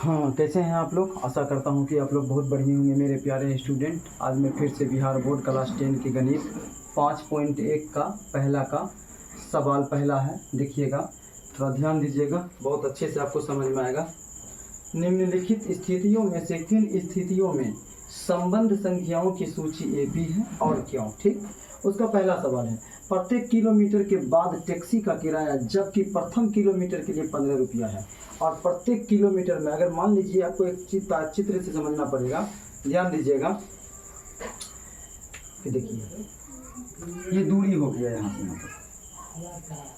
हाँ, कैसे हैं आप लोग? आशा करता हूँ कि आप लोग बहुत बढ़िया होंगे मेरे प्यारे स्टूडेंट। आज मैं फिर से बिहार बोर्ड क्लास 10 के गणित 5.1 का पहला का सवाल पहला है। देखिएगा, थोड़ा ध्यान दीजिएगा, बहुत अच्छे से आपको समझ में आएगा। निम्नलिखित स्थितियों में से किन स्थितियों में संबंध संख्याओं की सूची एपी है और क्यों? ठीक, उसका पहला सवाल है, प्रत्येक किलोमीटर के बाद टैक्सी का किराया जबकि प्रथम किलोमीटर के लिए 15 रुपया है और प्रत्येक किलोमीटर में, अगर मान लीजिए आपको एक चित्र से समझना पड़ेगा, ध्यान दीजिएगा कि देखिए ये दूरी हो गया यहाँ से यहाँ तक,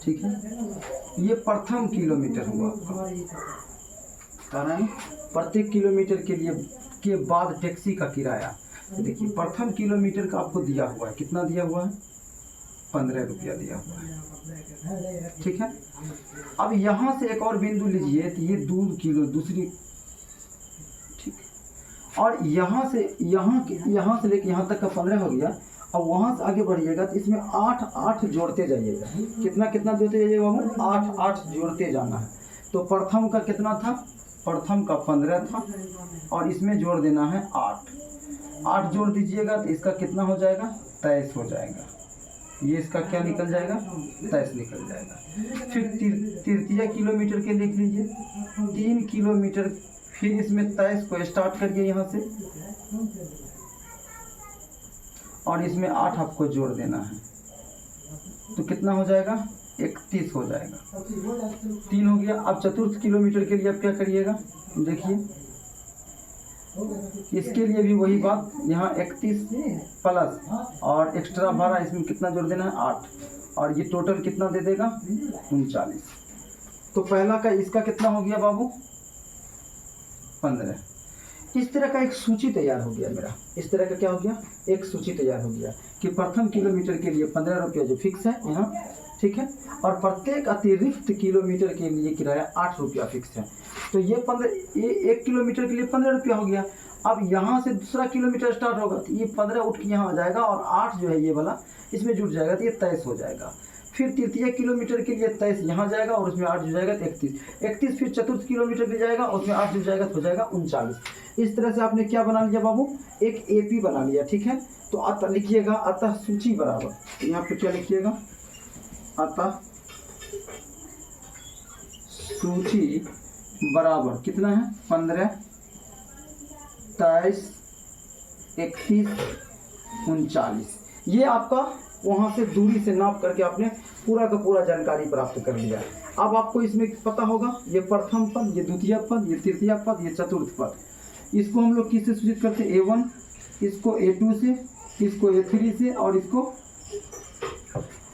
ठीक है। ये प्रथम किलोमीटर हुआ आपका, प्रत्येक किलोमीटर के लिए के बाद टैक्सी का किराया। तो देखिए प्रथम किलोमीटर का आपको दिया हुआ है, कितना दिया हुआ है? 15 रुपया दिया हुआ है, ठीक है। अब यहाँ से एक और बिंदु लीजिए, तो ये 2 किलो दूसरी, ठीक, और यहाँ से लेके यहाँ तक का 15 हो गया। अब वहाँ से आगे बढ़िएगा तो इसमें 8 जोड़ते जाइएगा। कितना जोड़ते जाइएगा बाबू? 8 जोड़ते जाना है। तो प्रथम का कितना था? प्रथम का 15 था और इसमें जोड़ देना है 8 जोड़ दीजिएगा तो इसका कितना हो जाएगा? 23 हो जाएगा। ये इसका क्या निकल जाएगा? 23 निकल जाएगा। फिर तृतीय किलोमीटर के लिख लीजिए, 3 किलोमीटर, फिर इसमें 23 को स्टार्ट करिए यहाँ से और इसमें 8 आपको जोड़ देना है। तो कितना हो जाएगा? 31 हो जाएगा। 3 हो गया। अब चतुर्थ किलोमीटर के लिए आप क्या करिएगा? देखिए इसके लिए भी वही बात, यहाँ 31 प्लस और एक्स्ट्रा 12, इसमें कितना जोड़ देना है? 8, और ये टोटल कितना दे देगा? 39। तो पहला का इसका कितना हो गया बाबू? 15। इस तरह का एक सूची तैयार हो गया मेरा। इस तरह का क्या हो गया? एक सूची तैयार हो गया कि प्रथम किलोमीटर के लिए 15 रुपया जो फिक्स है यहाँ, ठीक है, और प्रत्येक अतिरिक्त किलोमीटर के लिए किराया 8 रुपया फिक्स है। तो ये 1 किलोमीटर के लिए 15 रुपया हो गया। अब यहाँ से दूसरा किलोमीटर स्टार्ट होगा तो ये 15 उठ के यहाँ आ जाएगा और 8 जो है ये वाला इसमें जुड़ जाएगा तो ये 23 हो जाएगा। फिर तृतीय किलोमीटर के लिए 23 यहाँ जाएगा और उसमें 8 जुड़ जाएगा तो 31। फिर चतुर्थ किलोमीटर के जाएगा और उसमें 8 जुड़ जाएगा तो हो जाएगा 39। इस तरह से आपने क्या बना लिया बाबू? एक एपी बना लिया, ठीक है। तो अतः लिखिएगा, अतः सूची बराबर, तो यहाँ पे क्या लिखिएगा? अतः सूची बराबर कितना है? 15, 23, 31, 39। ये आपका वहाँ से दूरी से नाप करके आपने पूरा का पूरा जानकारी प्राप्त कर लिया। अब आपको इसमें पता होगा ये प्रथम पद, ये द्वितीय पद, ये तृतीय पद, ये चतुर्थ पद, इसको हम लोग किससे सूचित करते हैं? A1, इसको A2 से, इसको A3 से, और इसको,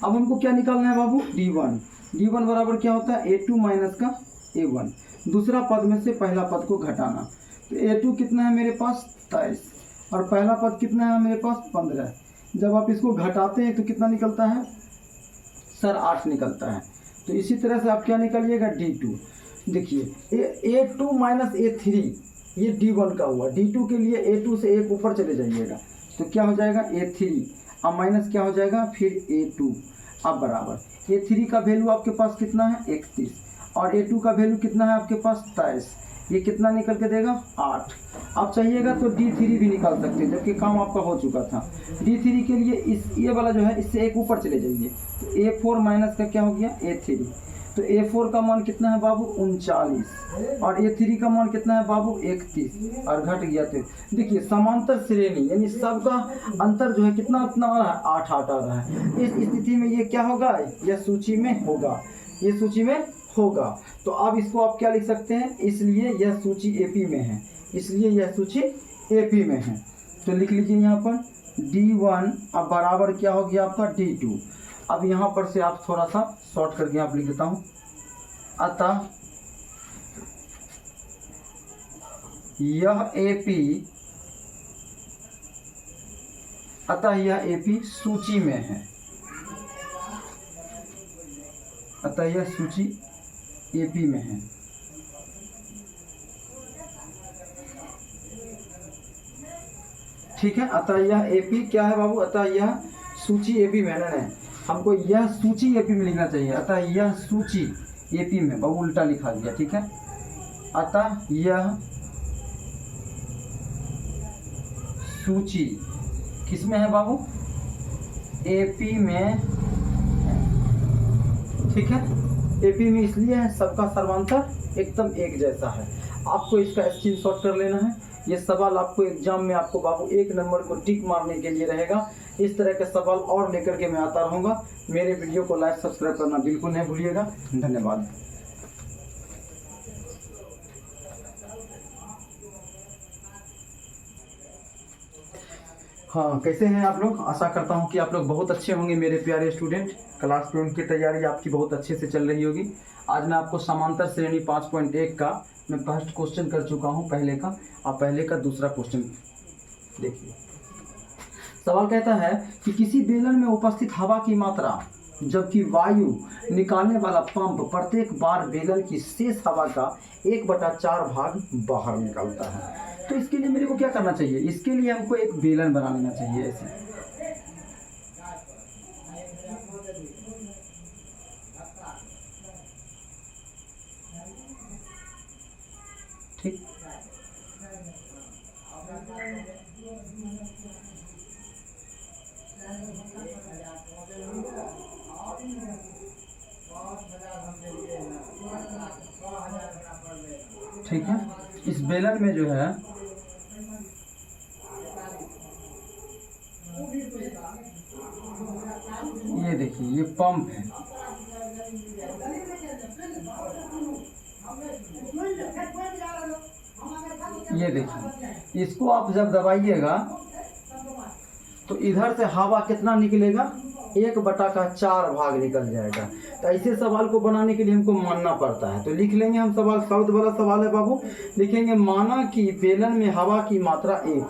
अब हमको क्या निकालना है बाबू? D1 बराबर क्या होता है? A2 माइनस का A1। दूसरा पद में से पहला पद को घटाना। तो A2 कितना है मेरे पास? 23, और पहला पद कितना है मेरे पास? 15। जब आप इसको घटाते हैं तो कितना निकलता है सर? 8 निकलता है। तो इसी तरह से आप क्या निकालिएगा? D2। देखिए A2 माइनस A3, ये D1 का हुआ। D2 के लिए A2 से एक ऊपर चले जाइएगा तो क्या हो जाएगा? A3। अब माइनस क्या हो जाएगा? फिर A2। अब बराबर A3 का वैल्यू आपके पास कितना है? 31, और A2 का वैल्यू कितना है आपके पास? 23। ये कितना निकल के देगा? 8। आप चाहिएगा तो D3 भी निकाल सकते हैं, जबकि काम आपका हो चुका था। D3 के लिए ये वाला जो है इससे एक ऊपर चले जाइए तो A4 माइनस का क्या हो गया? A3। तो A4 का मान कितना है बाबू? 39, और A3 का मान कितना है बाबू? 31, और घट गया। तो देखिए समांतर श्रेणी यानी सबका अंतर जो है कितना उतना आ रहा है? 8 आ रहा है। इस स्थिति में ये क्या होगा? यह सूची में होगा, ये सूची में होगा। तो अब इसको आप क्या लिख सकते हैं? इसलिए यह सूची एपी में है, इसलिए यह सूची एपी में है। तो लिख लीजिए यहाँ पर D1 अब बराबर क्या हो गया आपका? D2। अब यहाँ पर से आप थोड़ा सा शॉर्ट करके आप लिख देता हूँ, अतः यह एपी सूची में है, अतः यह सूची एपी में है। ठीक है, अतः यह एपी क्या है बाबू? अतः यह सूची एपी में है। हमको यह सूची एपी में लिखना चाहिए, अतः यह सूची एपी में, बाबू उल्टा लिखा दिया, ठीक है। अतः यह सूची किसमें है बाबू? एपी में, ठीक है। एपी में इसलिए है सबका सर्वांतर एकदम एक जैसा है। आपको इसका स्क्रीनशॉट कर लेना है। ये सवाल आपको एग्जाम में आपको बाबू 1 नंबर को टिक मारने के लिए रहेगा। इस तरह के सवाल और लेकर के मैं आता रहूँगा। मेरे वीडियो को लाइक सब्सक्राइब करना बिल्कुल नहीं भूलिएगा। धन्यवाद। हाँ, कैसे हैं आप लोग? आशा करता हूँ कि आप लोग बहुत अच्छे होंगे मेरे प्यारे स्टूडेंट। क्लास 12 की तैयारी आपकी बहुत अच्छे से चल रही होगी। आज मैं आपको समांतर श्रेणी 5.1 का मैं फर्स्ट क्वेश्चन कर चुका हूँ, पहले का। आप पहले का दूसरा क्वेश्चन देखिए। सवाल कहता है कि किसी बेलन में उपस्थित हवा की मात्रा जबकि वायु निकालने वाला पंप प्रत्येक बार बेलन की शेष हवा का 1/4 भाग बाहर निकालता है। तो इसके लिए मेरे को क्या करना चाहिए? इसके लिए हमको एक बेलन बना लेना चाहिए ऐसे। ठीक, ठीक है। इस बेलन में जो है ये देखिए, ये पंप है। ये देखिए, इसको आप जब दबाइएगा तो इधर से हवा कितना निकलेगा? 1/4 भाग निकल जाएगा। तो ऐसे सवाल को बनाने के लिए हमको मानना पड़ता है। तो लिख लेंगे हम सवाल। शब्द वाला सवाल है बाबू। लिखेंगे माना कि बेलन में हवा की मात्रा 1।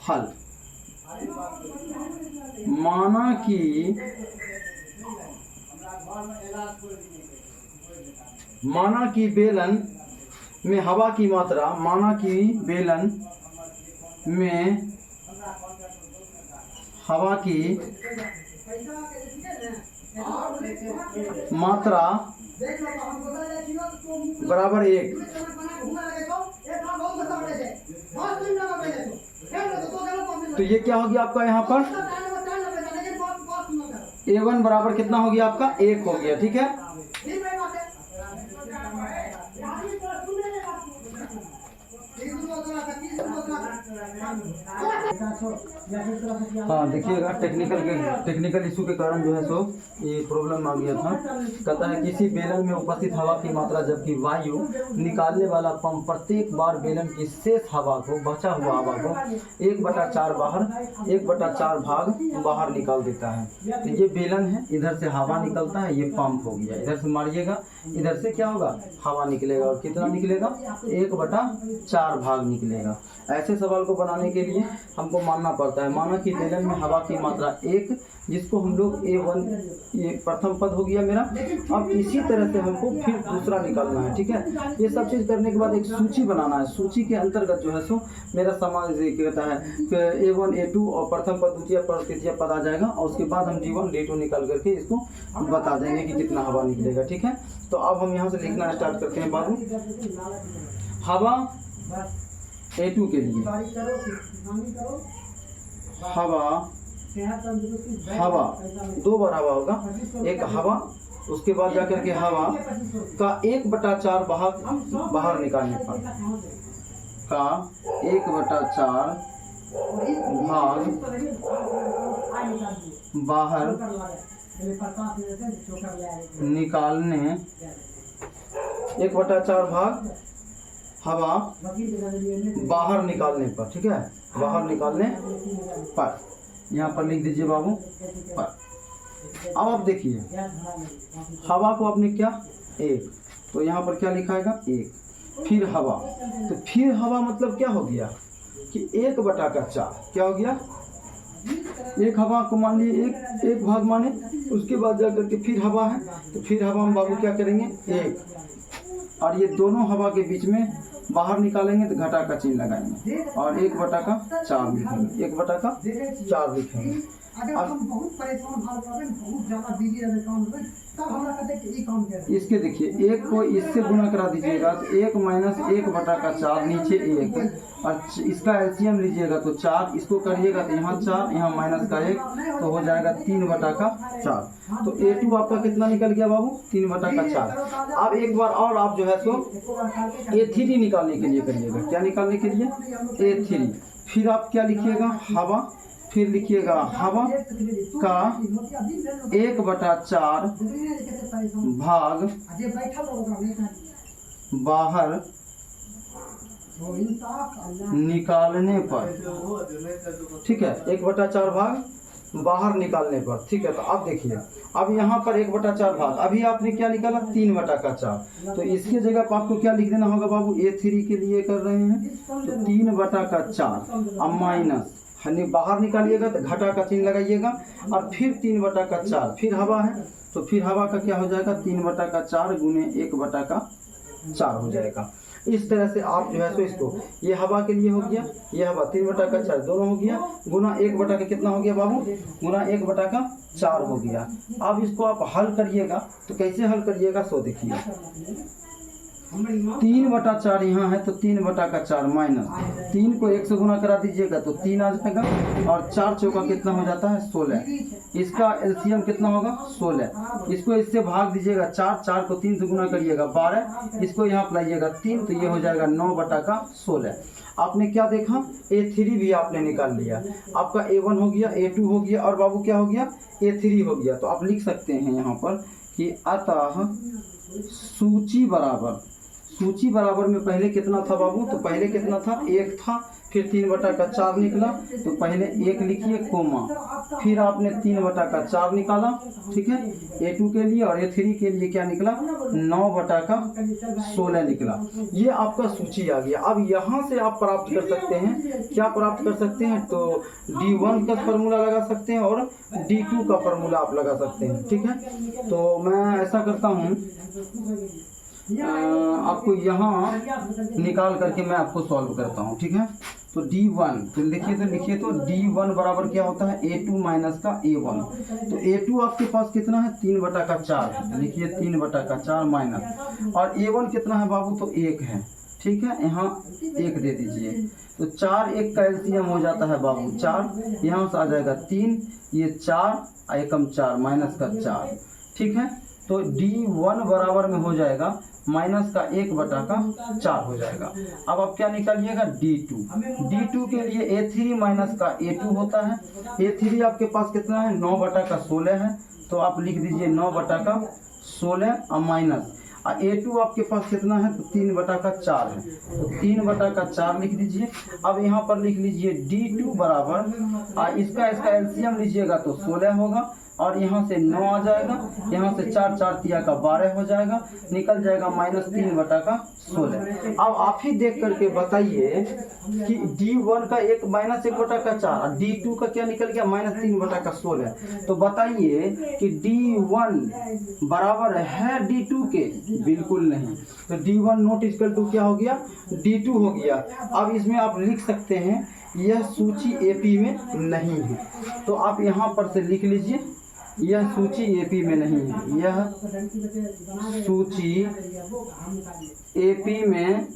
हल। माना कि बेलन में हवा की मात्रा, माना कि बेलन में हवा की मात्रा बराबर 1। तो ये क्या हो गया आपका यहाँ पर? A1 बराबर कितना हो गया आपका? 1 हो गया। ठीक है। हाँ, देखिएगा, टेक्निकल इशू के कारण जो है सो ये प्रॉब्लम आ गया था। कहता है किसी बेलन में उपस्थित हवा की मात्रा जबकि वायु निकालने वाला पंप प्रत्येक बार बेलन की शेष हवा को, बचा हुआ हवा को 1/4 भाग बाहर निकाल देता है। तो ये बेलन है, इधर से हवा निकलता है, ये पंप हो गया। इधर से मारिएगा, इधर से क्या होगा? हवा निकलेगा। और कितना निकलेगा? 1/4 भाग निकलेगा। ऐसे सवाल को बनाने के लिए हमको मानना पड़ता है। माना कि बेलन में हवा की मात्रा 1, जिसको हम लोग A1, ये प्रथम पद हो गया मेरा। अब इसी तरह से हमको फिर दूसरा निकालना है। ठीक है। ये सब चीज़ करने के बाद एक सूची बनाना है। सूची के अंतर्गत जो है सो मेरा समान कहता है कि A1, A2 और प्रथम पद, द्वितीय पद, तृतीय पद आ जाएगा। और उसके बाद हम D1, D2 निकाल करके इसको बता देंगे कि कितना हवा निकलेगा। ठीक है। तो अब हम यहाँ से लिखना स्टार्ट करते हैं बाबू। हवा A2 के लिए हवा 2 बार हवा होगा। एक हवा, उसके बाद जाकर के हवा का 1/4 भाग बाहर निकालने पर, का 1/4 भाग बाहर निकालने, 1/4 भाग हवा बाहर निकालने पर। ठीक है। बाहर निकालने पर यहाँ पर लिख दीजिए बाबू पर। अब आप देखिए, हवा को आपने क्या 1, तो यहाँ पर क्या लिखाएगा? 1। फिर हवा, तो फिर हवा मतलब क्या हो गया कि 1/4 क्या हो गया? एक हवा को मान लिए एक भाग माने। उसके बाद जाकर के फिर हवा है, तो फिर हवा हम बाबू क्या करेंगे? 1। और ये दोनों हवा के बीच में बाहर निकालेंगे तो घटा का चिन्ह लगाएंगे और 1/4 लिखेंगे, 1/4 लिखेंगे। अगर अब हम बहुत परेशान हाल कर बहुत ज्यादा बिजी रहे काम में तब हमरा कहते कि ई काम कर इसके देखिए एक को इससे गुना करा दीजिएगा तो 1 माइनस 1/4 नीचे 1 और इसका एलसीएम लीजिएगा तो 4, इसको करिएगा तो यहाँ 4 यहाँ माइनस का 1 तो हो जाएगा 3/4। तो A2 आपका कितना निकल गया बाबू 3/4। अब एक बार और आप जो है सो A3 निकालने के लिए करिएगा। क्या निकालने के लिए A3, फिर आप क्या लिखिएगा हवा, फिर लिखिएगा हवा का 1/4 भाग बाहर निकालने पर, ठीक है 1/4 भाग बाहर निकालने पर, ठीक है। तो अब देखिए अब यहाँ पर 1/4 भाग, अभी आपने क्या निकाला 3/4, तो इसकी जगह पर आपको क्या लिख देना होगा बाबू A3 के लिए कर रहे हैं तो 3/4 अब माइनस बाहर निकालिएगा तो घटा का चिन्ह लगाइएगा और फिर 3/4, फिर हवा है तो फिर हवा का क्या हो जाएगा 3/4 गुने 1/4 हो जाएगा। इस तरह से आप जो है सो इसको, ये हवा के लिए हो गया, ये हवा 3/4 दोनों हो गया, गुना 1 कितना हो गया बाबू गुना 1/4 हो गया। अब इसको आप हल करिएगा तो कैसे हल करिएगा सो देखिए 3/4 यहाँ है तो 3/4 माइनस 3 को 1 से गुना करा दीजिएगा तो 3 आ जाएगा और 4 चौका कितना हो जाता है 16, इसका एलसीएम कितना होगा 16, इसको इससे भाग दीजिएगा 4 को 3 से गुना करिएगा 12, इसको यहाँ पर लाइएगा 3 तो ये हो जाएगा 9/16। आपने क्या देखा A3 भी आपने निकाल लिया, आपका A1 हो गया, A2 हो गया और बाबू क्या हो गया A3 हो गया। तो आप लिख सकते हैं यहाँ पर कि अतः सूची बराबर में पहले कितना था बाबू तो पहले कितना था 1 था, फिर 3/4 निकला तो पहले 1 लिखिए कोमा, फिर आपने 3/4 निकाला, ठीक है A2 के लिए, और A3 के लिए क्या निकला 9/16 निकला। ये आपका सूची आ गया। अब यहाँ से आप प्राप्त कर सकते हैं, क्या प्राप्त कर सकते हैं तो D1 का फार्मूला लगा सकते हैं और D2 का फार्मूला आप लगा सकते हैं, ठीक है। तो मैं ऐसा करता हूँ आपको यहाँ निकाल करके मैं आपको सॉल्व करता हूँ, ठीक है। तो D1 तो लिखिए तो D1 बराबर क्या होता है A2 माइनस का A1, तो A2 आपके पास कितना है 3/4, लिखिए 3/4 माइनस, और A1 कितना है बाबू तो 1 है, ठीक है यहाँ 1 दे दीजिए तो 4 1 का एलसीएम हो जाता है बाबू 4, यहाँ से आ जाएगा 3, ये 4 एकम 4 माइनस का 4, ठीक है। तो D1 बराबर में हो जाएगा माइनस का 1/4 हो जाएगा। अब आप क्या निकालिएगा D2 के लिए A3 माइनस का A2 होता है, A3 आपके पास कितना है 9/16 है, तो आप लिख दीजिए 9/16 और माइनस, और A2 आपके पास कितना है तो 3/4 है, तो 3/4 लिख दीजिए। अब यहाँ पर लिख लीजिए D2 बराबर इसका एलसीएम लीजिएगा तो 16 होगा, और यहाँ से 9 आ जाएगा, यहाँ से 4 4 तिया का 12 हो जाएगा, निकल जाएगा -3/16। अब आप ही देख करके बताइए कि D1 का माइनस 1/4 और D2 का क्या निकल गया -3/16। तो बताइए कि D1 बराबर है D2 के, बिल्कुल नहीं। तो D1 नॉट इक्वल टू क्या हो गया D2 हो गया। अब इसमें आप लिख सकते हैं यह सूची AP में नहीं है, तो आप यहाँ पर से लिख लीजिए यह सूची AP में नहीं है, यह सूची AP में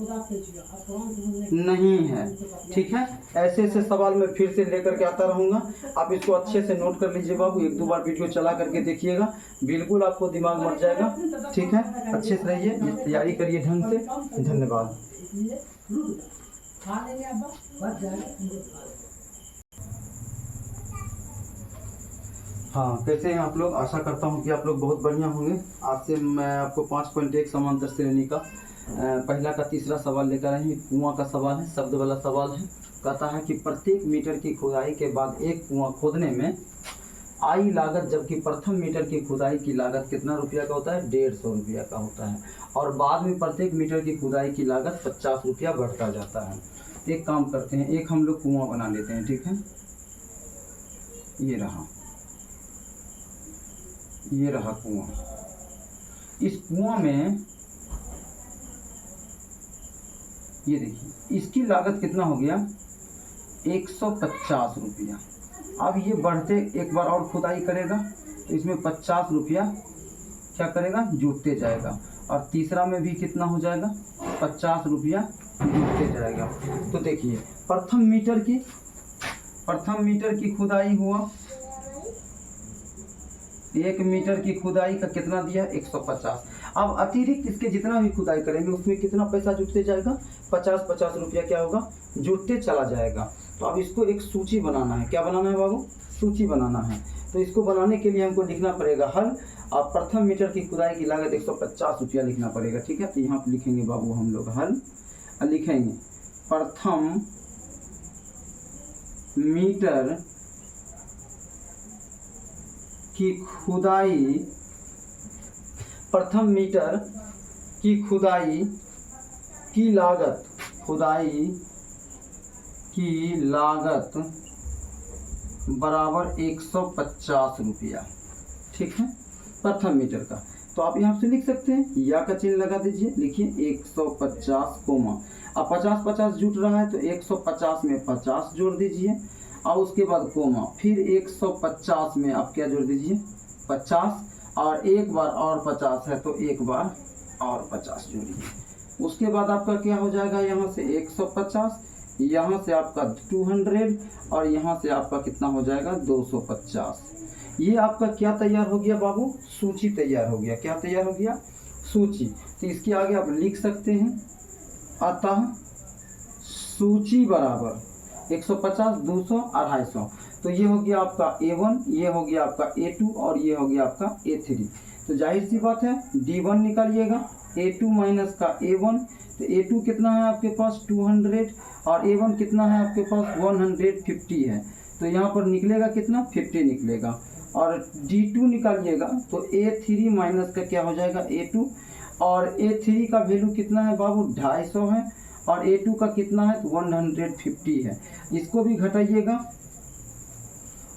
नहीं है, ठीक है। ऐसे ऐसे सवाल मैं फिर से लेकर के आता रहूँगा, आप इसको अच्छे से नोट कर लीजिए बाबू, 1-2 बार वीडियो चला करके देखिएगा, बिल्कुल आपको दिमाग मर जाएगा, ठीक है। अच्छे से रहिए, तैयारी करिए ढंग से। धन्यवाद। हाँ, कैसे हैं आप लोग? आशा करता हूँ कि आप लोग बहुत बढ़िया होंगे। आज से मैं आपको 5.1 समांतर श्रेणी का पहला का तीसरा सवाल लेकर आए हैं। कुआं का सवाल है, शब्द वाला सवाल है। कहता है कि प्रत्येक मीटर की खुदाई के बाद एक कुआं खोदने में आई लागत, जबकि प्रथम मीटर की खुदाई की लागत कितना रुपया का होता है 150 रुपया का होता है, और बाद में प्रत्येक मीटर की खुदाई की लागत 50 रुपया बढ़ता जाता है। एक काम करते हैं, एक हम लोग कुआं बना लेते हैं, ठीक है। ये रहा कुआं। इस कुआं में ये देखिए इसकी लागत कितना हो गया 150 रुपया, अब ये बढ़ते एक बार और खुदाई करेगा तो इसमें 50 रुपया क्या करेगा, जुटते जाएगा। और तीसरा में भी कितना हो जाएगा, 50 रुपया जुटते जाएगा। तो देखिए प्रथम मीटर की खुदाई हुआ, 1 मीटर की खुदाई का कितना दिया, 150। अब अतिरिक्त इसके जितना भी खुदाई करेंगे उसमें कितना पैसा जुटते जाएगा, 50 रुपया क्या होगा, जुटते चला जाएगा। तो अब इसको एक सूची बनाना है। क्या बनाना है बाबू, सूची बनाना है। तो इसको बनाने के लिए हमको लिखना पड़ेगा हल। अब प्रथम मीटर की खुदाई की लागत 150 रुपया लिखना पड़ेगा, ठीक है। तो यहाँ पर लिखेंगे बाबू हम लोग हल, लिखेंगे प्रथम मीटर की खुदाई, प्रथम मीटर की खुदाई की लागत, खुदाई की लागत बराबर 150 रुपया, ठीक है, प्रथम मीटर का। तो आप यहाँ से लिख सकते हैं, या का चिन्ह लगा दीजिए, लिखिए 150 कोमा। अब 50 जुट रहा है तो 150 में 50 जोड़ दीजिए और उसके बाद कोमा, फिर 150 में आप क्या जोड़ दीजिए, 50, और एक बार और 50 है तो एक बार और 50 जोड़िए। उसके बाद आपका क्या हो जाएगा, यहाँ से 150, यहाँ से आपका 200 और यहाँ से आपका कितना हो जाएगा, 250। ये आपका क्या तैयार हो गया बाबू, सूची तैयार हो गया। क्या तैयार हो गया, सूची। तो इसके आगे आप लिख सकते हैं, अतः सूची बराबर 150, 200, 250। तो ये हो गया आपका A1, ये हो गया आपका A2 और ये हो गया आपका A3। तो जाहिर सी बात है D1 निकालिएगा, A2 माइनस का A1। तो A2 कितना है आपके पास 200 और A1 कितना है आपके पास 150 है। तो यहाँ पर निकलेगा कितना, 50 निकलेगा। और D2 निकालिएगा तो A3 माइनस का क्या हो जाएगा, A2। और A3 का वैल्यू कितना है बाबू, 250 है और A2 का कितना है, तो 150 है। इसको भी घटाइएगा,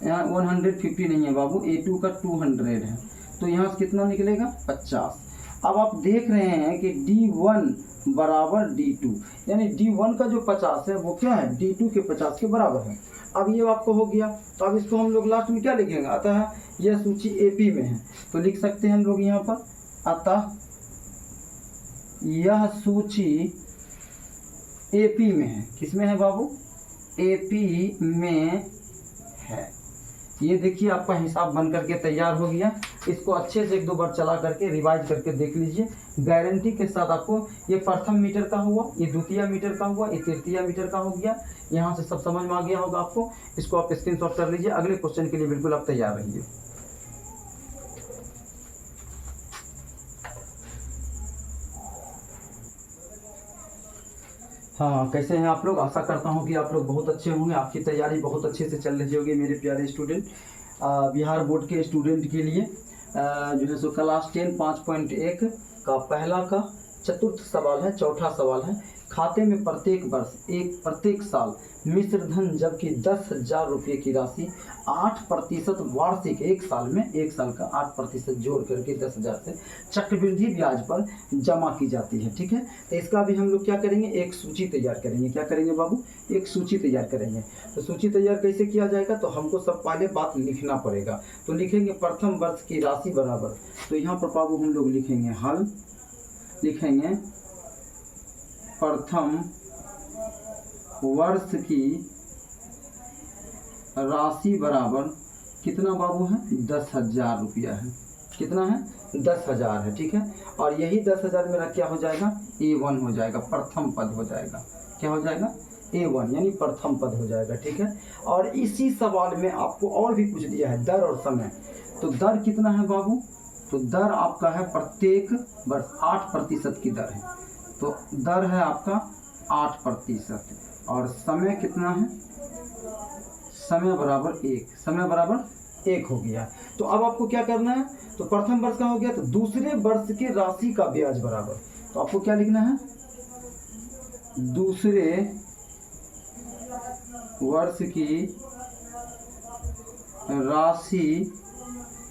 यहाँ 150 नहीं है बाबू, A2 का 200 है। तो यहाँ से कितना निकलेगा, 50। अब आप देख रहे हैं कि D1 बराबर D2, यानी D1 का जो 50 है वो क्या है, D2 के 50 के बराबर है। अब ये आपको हो गया। तो अब इसको हम लोग लास्ट में क्या लिखेंगे, अतः यह सूची AP में है। तो लिख सकते हैं हम लोग यहाँ पर, अतः यह सूची AP में है। किस में है बाबू, AP में है। ये देखिए आपका हिसाब बन करके तैयार हो गया। इसको अच्छे से 1-2 बार चला करके रिवाइज करके देख लीजिए, गारंटी के साथ आपको ये प्रथम मीटर का हुआ, ये द्वितीय मीटर का हुआ, ये तृतीय मीटर का हो गया। यहाँ से सब समझ में आ गया होगा आपको। इसको आप स्क्रीनशॉट कर लीजिए, अगले क्वेश्चन के लिए बिल्कुल आप तैयार रहिए। हाँ, कैसे हैं आप लोग, आशा करता हूँ कि आप लोग बहुत अच्छे होंगे, आपकी तैयारी बहुत अच्छे से चल रही होगी मेरे प्यारे स्टूडेंट। बिहार बोर्ड के स्टूडेंट के लिए जो है सो क्लास 10 5.1 का पहला का चतुर्थ सवाल है, चौथा सवाल है। खाते में प्रत्येक वर्ष प्रत्येक साल मिश्र धन जबकि 10,000 रुपये की राशि 8% वार्षिक, एक साल का 8% जोड़ करके 10,000 से चक्रवृद्धि ब्याज पर जमा की जाती है, ठीक है। तो इसका भी हम लोग क्या करेंगे, एक सूची तैयार करेंगे। क्या करेंगे बाबू, एक सूची तैयार करेंगे। तो सूची तैयार कैसे किया जाएगा, तो हमको सब पहले बात लिखना पड़ेगा। तो लिखेंगे प्रथम वर्ष की राशि बराबर, तो यहाँ पर बाबू हम लोग लिखेंगे हल, लिखेंगे प्रथम वर्ष की राशि बराबर कितना बाबू है, 10,000 रुपया है। कितना है, 10,000 है, ठीक है। और यही 10,000 मेरा क्या हो जाएगा, A1 हो जाएगा, प्रथम पद हो जाएगा। क्या हो जाएगा, A1 यानी प्रथम पद हो जाएगा, ठीक है। और इसी सवाल में आपको और भी पूछ दिया है दर और समय। तो दर कितना है बाबू, तो दर आपका है प्रत्येक वर्ष 8% की दर है। तो दर है आपका 8% और समय कितना है, समय बराबर 1, समय बराबर 1 हो गया। तो अब आपको क्या करना है, तो प्रथम वर्ष का हो गया, तो दूसरे वर्ष की राशि का ब्याज बराबर। तो आपको क्या लिखना है, दूसरे वर्ष की राशि,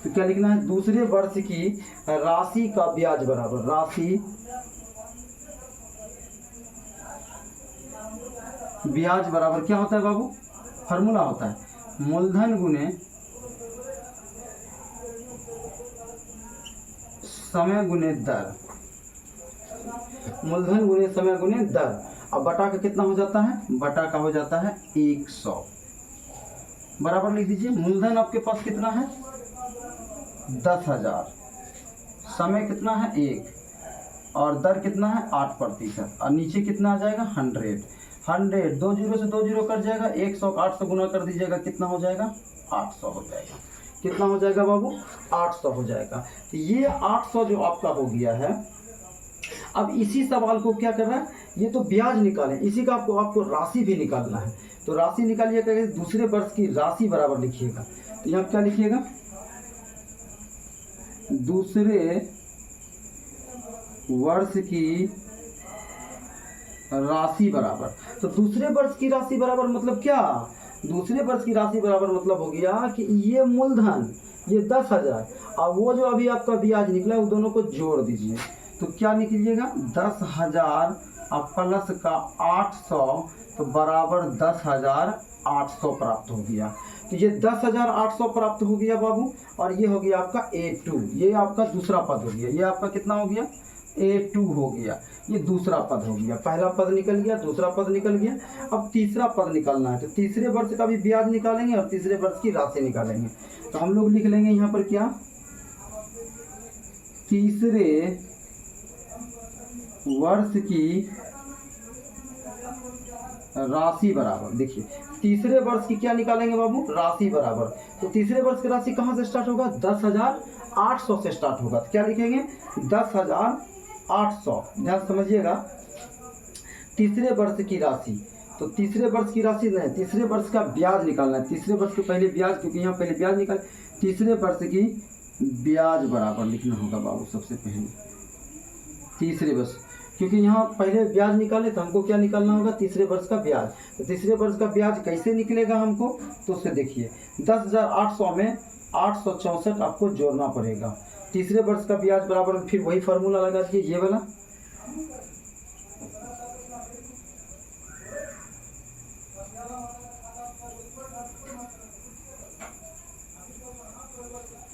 तो क्या लिखना है, दूसरे वर्ष की राशि का ब्याज बराबर, राशि ब्याज बराबर क्या होता है बाबू, फार्मूला होता है मूलधन गुने समय गुने दर, मूलधन गुने समय गुने दर। अब बटा का कितना हो जाता है, बटा का हो जाता है 100, बराबर लिख दीजिए। मूलधन आपके पास कितना है 10,000, समय कितना है 1 और दर कितना है 8%, और नीचे कितना आ जाएगा 100, 2 जीरो से 2 जीरो कट जाएगा, 100 को 8 से गुना कर दीजिएगा, कितना हो जाएगा 800 हो जाएगा। कितना हो जाएगा बाबू 800 हो जाएगा। तो ये 800 जो आपका हो गया है। अब इसी सवाल को क्या कर रहा है, ये तो ब्याज निकालें, इसी का आपको राशि भी निकालना है। तो राशि निकालिएगा, दूसरे वर्ष की राशि बराबर लिखिएगा। तो यहाँ क्या लिखिएगा, दूसरे वर्ष की राशि बराबर। तो दूसरे वर्ष की राशि बराबर मतलब क्या, दूसरे वर्ष की राशि बराबर मतलब हो गया कि ये मूलधन ये 10,000 और वो जो अभी आपका ब्याज निकला है, वो दोनों को जोड़ दीजिए। तो क्या निकलिएगा 10,000 और प्लस का 800, तो बराबर 10,800 प्राप्त हो गया। तो ये 10,800 प्राप्त हो गया बाबू, और ये हो गया आपका A2, ये आपका दूसरा पद हो गया। ये आपका कितना हो गया A2 हो गया, ये दूसरा पद हो गया। पहला पद निकल गया, दूसरा पद निकल गया, अब तीसरा पद निकालना है। तो तीसरे वर्ष का भी ब्याज निकालेंगे और तीसरे वर्ष की राशि निकालेंगे। तो हम लोग लिख लेंगे यहाँ पर क्या, तीसरे वर्ष की राशि बराबर। देखिए तीसरे वर्ष की क्या निकालेंगे बाबू, राशि बराबर। तो तीसरे वर्ष की राशि कहाँ से स्टार्ट होगा, 10,800 से स्टार्ट होगा। तो क्या लिखेंगे 10,800, ध्यान समझिएगा। तीसरे वर्ष की राशि, तो तीसरे वर्ष की राशि नहीं, तीसरे वर्ष का ब्याज निकालना है। तीसरे वर्ष के पहले ब्याज, क्योंकि यहाँ पहले ब्याज निकाल, तीसरे वर्ष की ब्याज बराबर लिखना होगा बाबू सबसे पहले। तीसरे वर्ष, क्योंकि यहाँ पहले ब्याज निकाले तो हमको क्या निकालना होगा, तीसरे वर्ष का ब्याज। तो तीसरे वर्ष का ब्याज कैसे निकलेगा हमको, तो उससे देखिए 10,800 में 864 आपको जोड़ना पड़ेगा। तीसरे वर्ष का ब्याज बराबर, फिर वही फार्मूला लगा दीजिए, ये वाला।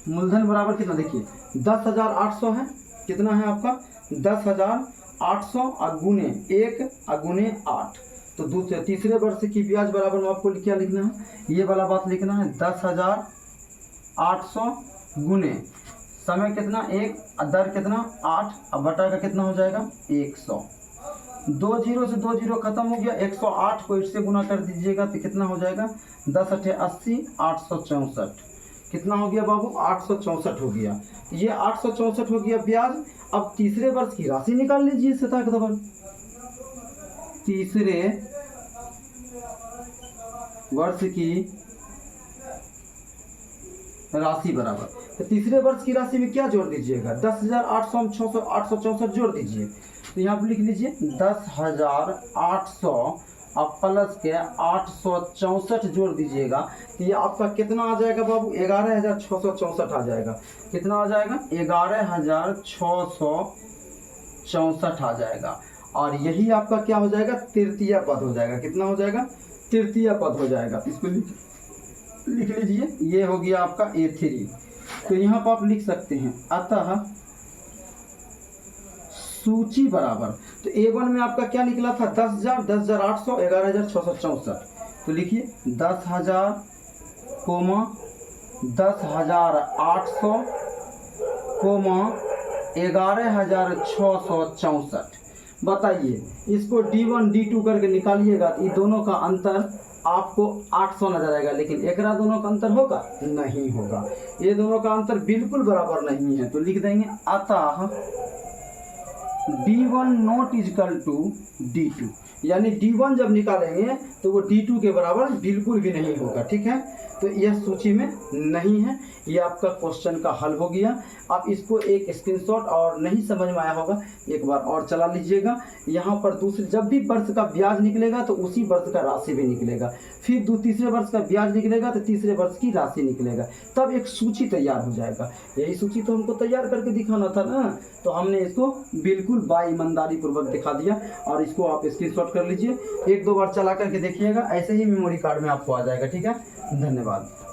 मूलधन बराबर कितना, देखिए 10,800 है, कितना है आपका 10,800 और गुने 1 और गुने 8। तो दूसरे तीसरे वर्ष की ब्याज बराबर आपको क्या लिखना है, ये वाला बात लिखना है 10,800 गुने समय कितना 1 और दर कितना 8 और बटा का कितना हो जाएगा 100। 2 जीरो से 2 जीरो खत्म हो गया, 108 को इससे गुना कर दीजिएगा तो कितना हो जाएगा 10 × 80 864। कितना हो गया बाबू 864 हो गया। ये 864 हो गया ब्याज। अब तीसरे वर्ष की राशि निकाल लीजिए इससे ताकतवर। तीसरे वर्ष की राशि बराबर, तो तीसरे वर्ष की राशि में क्या जोड़ दीजिएगा 10,800 में 864 जोड़ दीजिए। तो यहाँ पर लिख लीजिए 10,800 अब प्लस के 864 जोड़ दीजिएगा। तो ये आपका कितना आ जाएगा बाबू 11,664 आ जाएगा। कितना आ जाएगा 11,664 आ जाएगा। और यही आपका क्या हो जाएगा तृतीय पद हो जाएगा। कितना हो जाएगा तृतीय पद हो जाएगा। इसको लिख लीजिए, ये हो गया आपका A3। तो यहाँ पर आप लिख सकते हैं अतः सूची बराबर। तो A1 में आपका क्या निकला था 10,000, 10,800, 11,664। तो लिखिए 10,000, 10,800, 11,664। बताइए इसको D1 D2 करके निकालिएगा तो ये दोनों का अंतर आपको 800 नजर आएगा, लेकिन एकरा दोनों का अंतर होगा नहीं होगा। ये दोनों का अंतर बिल्कुल बराबर नहीं है। तो लिख देंगे अतः D1 not is equal to D2, यानी D1 जब निकालेंगे तो वो D2 के बराबर बिल्कुल भी नहीं होगा। ठीक है, तो यह सूची में नहीं है। ये आपका क्वेश्चन का हल हो गया। आप इसको एक स्क्रीनशॉट और नहीं समझ में आया होगा एक बार और चला लीजिएगा। यहाँ पर दूसरे जब भी वर्ष का ब्याज निकलेगा तो उसी वर्ष का राशि भी निकलेगा, फिर तीसरे वर्ष का ब्याज निकलेगा तो तीसरे वर्ष की राशि निकलेगा, तब एक सूची तैयार हो जाएगा। यही सूची तो हमको तैयार करके दिखाना था ना, तो हमने इसको बिल्कुल ईमानदारी पूर्वक दिखा दिया। और इसको आप स्क्रीनशॉट कर लीजिए, 1-2 बार चला करके देखिएगा, ऐसे ही मेमोरी कार्ड में आपको आ जाएगा। ठीक है, धन्यवाद।